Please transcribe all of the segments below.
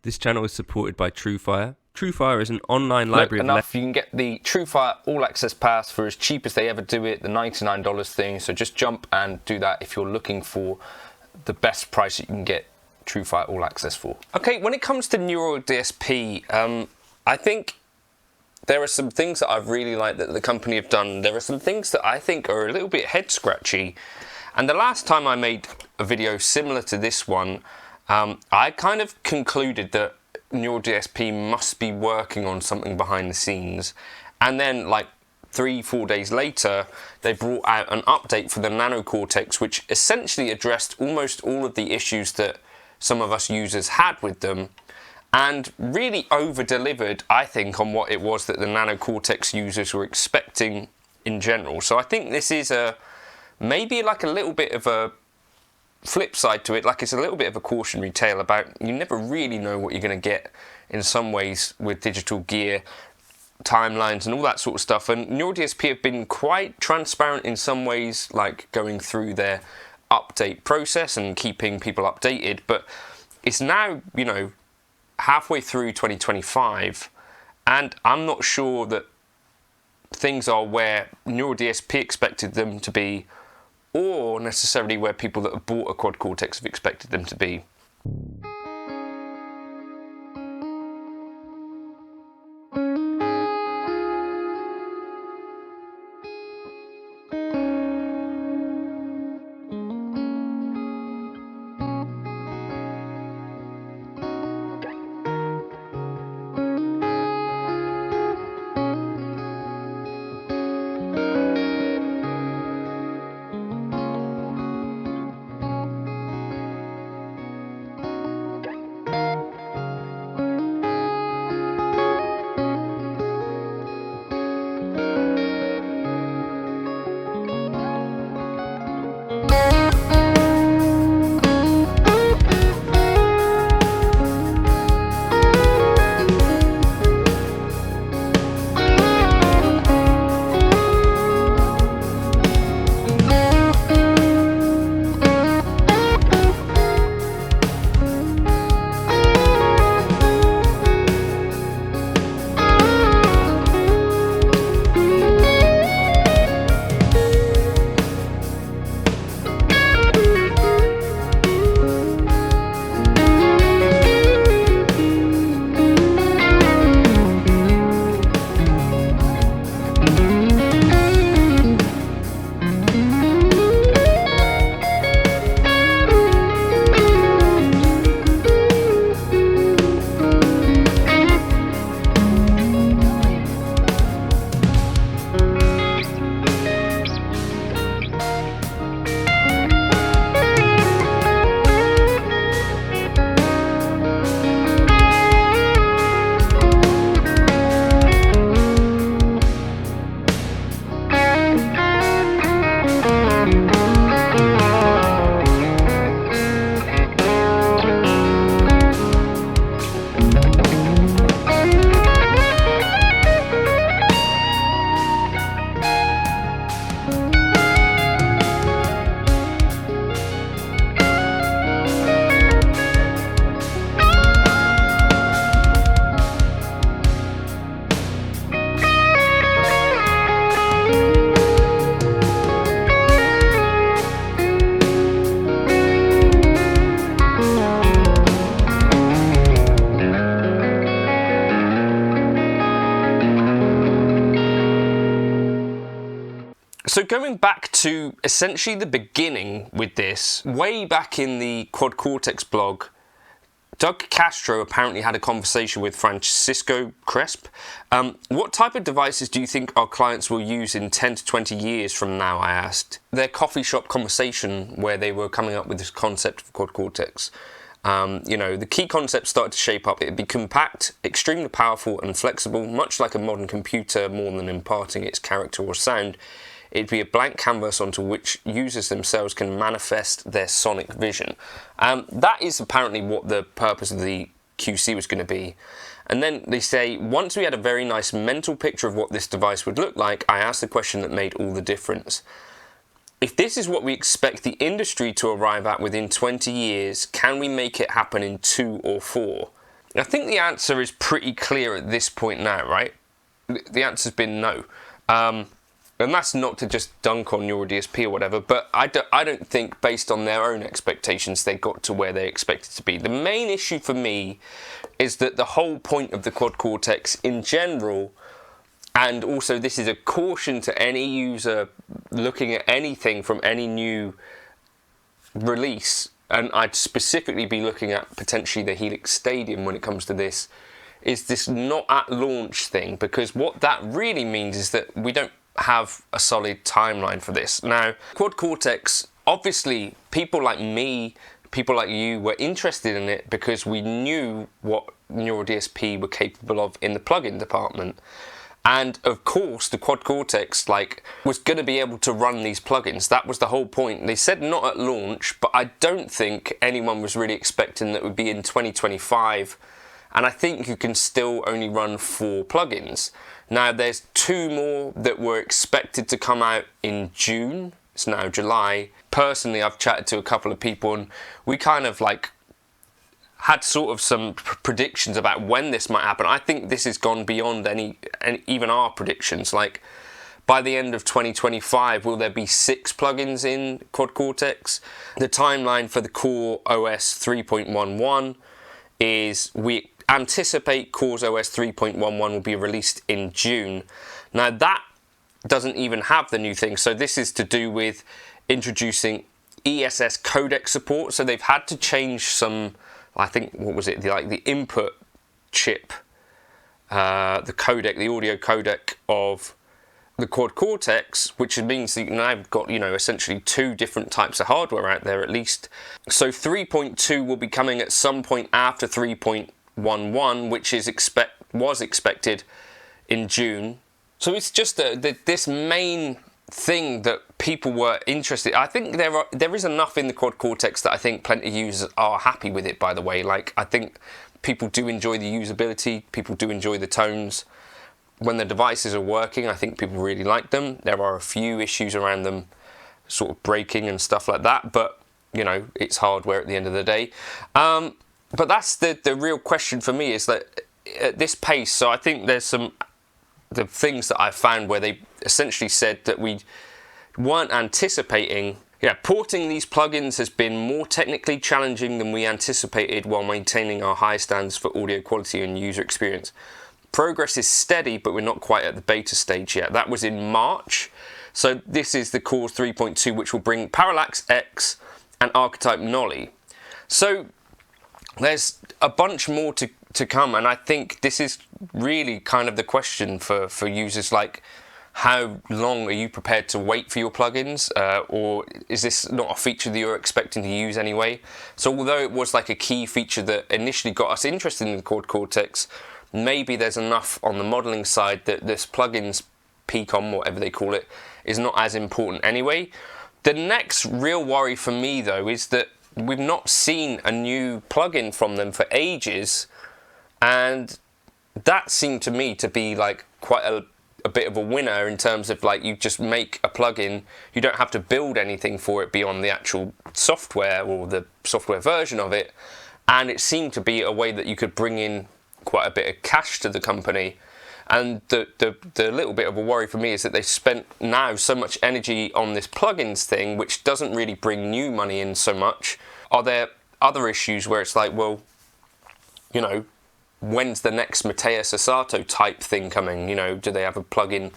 This channel is supported by Truefire. Truefire is an online library enough, you can get the Truefire All Access Pass for as cheap as they ever do it, the $99 thing. So just jump and do that if you're looking for the best price you can get Truefire All Access for. Okay, when it comes to Neural DSP, I think there are some things that I've really liked that the company have done. There are some things that I think are a little bit head scratchy. And the last time I made a video similar to this one, I kind of concluded that Neural DSP must be working on something behind the scenes. And then like 3-4 days later, they brought out an update for the Nano Cortex, which essentially addressed almost all of the issues that some of us users had with them, and really over-delivered, I think, on what it was that the Nano Cortex users were expecting in general. So I think this is maybe like a little bit of a flip side to it, like it's a little bit of a cautionary tale about you never really know what you're going to get in some ways with digital gear, timelines and all that sort of stuff. And Neural DSP have been quite transparent in some ways, like going through their update process and keeping people updated. But it's now, you know, halfway through 2025, and I'm not sure that things are where Neural DSP expected them to be, or necessarily where people that have bought a Quad Cortex have expected them to be. So going back to essentially the beginning with this, way back in the Quad Cortex blog, Doug Castro apparently had a conversation with Francisco Cresp. What type of devices do you think our clients will use in 10 to 20 years from now, I asked. Their coffee shop conversation where they were coming up with this concept of Quad Cortex. You know, the key concepts started to shape up. It'd be compact, extremely powerful and flexible, much like a modern computer, more than imparting its character or sound. It'd be a blank canvas onto which users themselves can manifest their sonic vision. That is apparently what the purpose of the QC was going to be. And then they say, once we had a very nice mental picture of what this device would look like, I asked the question that made all the difference. If this is what we expect the industry to arrive at within 20 years, can we make it happen in 2 or 4? I think the answer is pretty clear at this point now, right? The answer's been no. And that's not to just dunk on Neural DSP or whatever, but I don't think, based on their own expectations, they got to where they expected to be. The main issue for me is that the whole point of the Quad Cortex in general, and also this is a caution to any user looking at anything from any new release, and I'd specifically be looking at potentially the Helix Stadium when it comes to this, is this not at launch thing, because what that really means is that we don't have a solid timeline for this. Now, Quad Cortex, obviously people like me, people like you were interested in it because we knew what Neural DSP were capable of in the plugin department. And of course, the Quad Cortex was going to be able to run these plugins. That was the whole point. They said not at launch, but I don't think anyone was really expecting that it would be in 2025. And I think you can still only run 4 plugins. Now, there's 2 more that were expected to come out in June. It's now July. Personally, I've chatted to a couple of people, and we kind of had sort of some predictions about when this might happen. I think this has gone beyond any even our predictions. By the end of 2025, will there be 6 plugins in Quad Cortex? The timeline for the Core OS 3.11 is we anticipate Core OS 3.11 will be released in June. Now that doesn't even have the new thing, so this is to do with introducing ESS codec support. So they've had to change some, I think, what was it, the input chip, the codec, the audio codec of the Quad Cortex, which means that now I've got, essentially 2 different types of hardware out there at least. So 3.2 will be coming at some point after 3.11, which was expected in June. So it's just this main thing that people were interested. I think there is enough in the Quad Cortex that I think plenty of users are happy with it, by the way. I think people do enjoy the usability, people do enjoy the tones. When the devices are working, I think people really like them. There are a few issues around them sort of breaking and stuff like that, but it's hardware at the end of the day. But that's the real question for me, is that at this pace, so I think there's the things that I found where they essentially said that we weren't anticipating. Porting these plugins has been more technically challenging than we anticipated while maintaining our high standards for audio quality and user experience. Progress is steady, but we're not quite at the beta stage yet. That was in March. So this is the Core 3.2, which will bring Parallax X and Archetype Nolly. So there's a bunch more to come, and I think this is really kind of the question for users, how long are you prepared to wait for your plugins, or is this not a feature that you're expecting to use anyway? So although it was a key feature that initially got us interested in the Quad Cortex, maybe there's enough on the modeling side that this plugins PCOM, whatever they call it, is not as important anyway. The next real worry for me, though, is that we've not seen a new plugin from them for ages, and that seemed to me to be quite a bit of a winner in terms of you just make a plugin, you don't have to build anything for it beyond the actual software or the software version of it, and it seemed to be a way that you could bring in quite a bit of cash to the company. And the little bit of a worry for me is that they spent now so much energy on this plugins thing, which doesn't really bring new money in so much. Are there other issues where it's well, when's the next Archetype Asato type thing coming? Do they have a plugin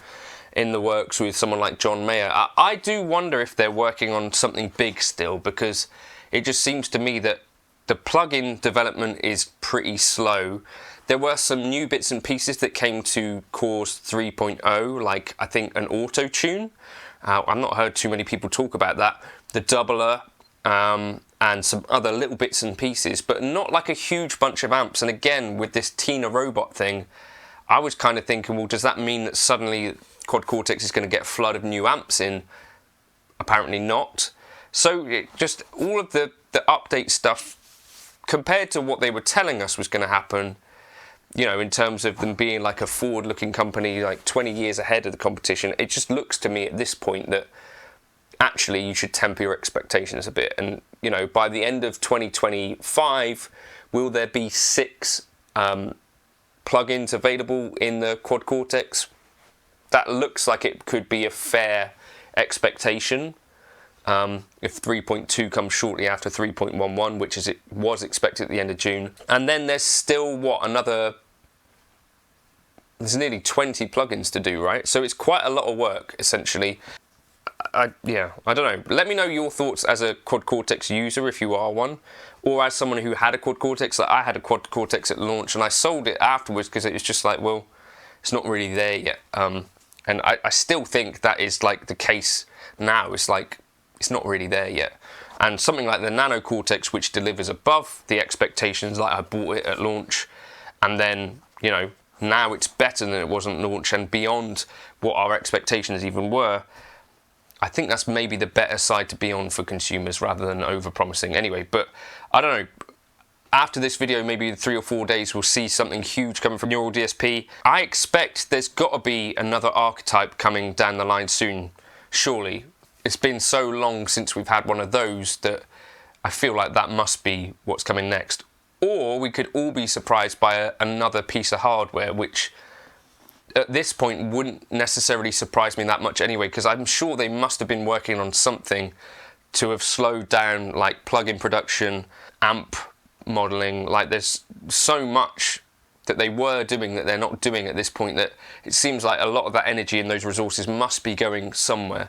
in the works with someone like John Mayer? I do wonder if they're working on something big still, because it just seems to me that the plugin development is pretty slow. There were some new bits and pieces that came to Core 3.0, I think an auto tune. I've not heard too many people talk about that. The doubler, and some other little bits and pieces, but not a huge bunch of amps. And again, with this Tina robot thing, I was kind of thinking, well, does that mean that suddenly Quad Cortex is going to get a flood of new amps in? Apparently not. So just all of the update stuff, compared to what they were telling us was going to happen, in terms of them being a forward-looking company, 20 years ahead of the competition, it just looks to me at this point that actually you should temper your expectations a bit. And, by the end of 2025, will there be 6 plugins available in the Quad Cortex. That looks like it could be a fair expectation if 3.2 comes shortly after 3.11, which is it was expected at the end of June. And then there's still, what, there's nearly 20 plugins to do, right? So it's quite a lot of work, essentially. Yeah, I don't know. Let me know your thoughts as a Quad Cortex user, if you are one, or as someone who had a Quad Cortex. Like, I had a Quad Cortex at launch, and I sold it afterwards because it was just like, well, it's not really there yet. And I still think that is like the case now. It's like, it's not really there yet. And something like the Nano Cortex, which delivers above the expectations, like I bought it at launch, and then, you know, now it's better than it was at launch and beyond what our expectations even were. I think that's maybe the better side to be on for consumers rather than over-promising. Anyway, but I don't know. After this video, maybe in 3 or 4 days, we'll see something huge coming from Neural DSP. I expect there's got to be another archetype coming down the line soon, surely. It's been so long since we've had one of those that I feel like that must be what's coming next. Or we could all be surprised by another piece of hardware, which at this point wouldn't necessarily surprise me that much anyway, because I'm sure they must have been working on something to have slowed down, like plug-in production, amp modeling. Like, there's so much that they were doing that they're not doing at this point, that it seems like a lot of that energy and those resources must be going somewhere.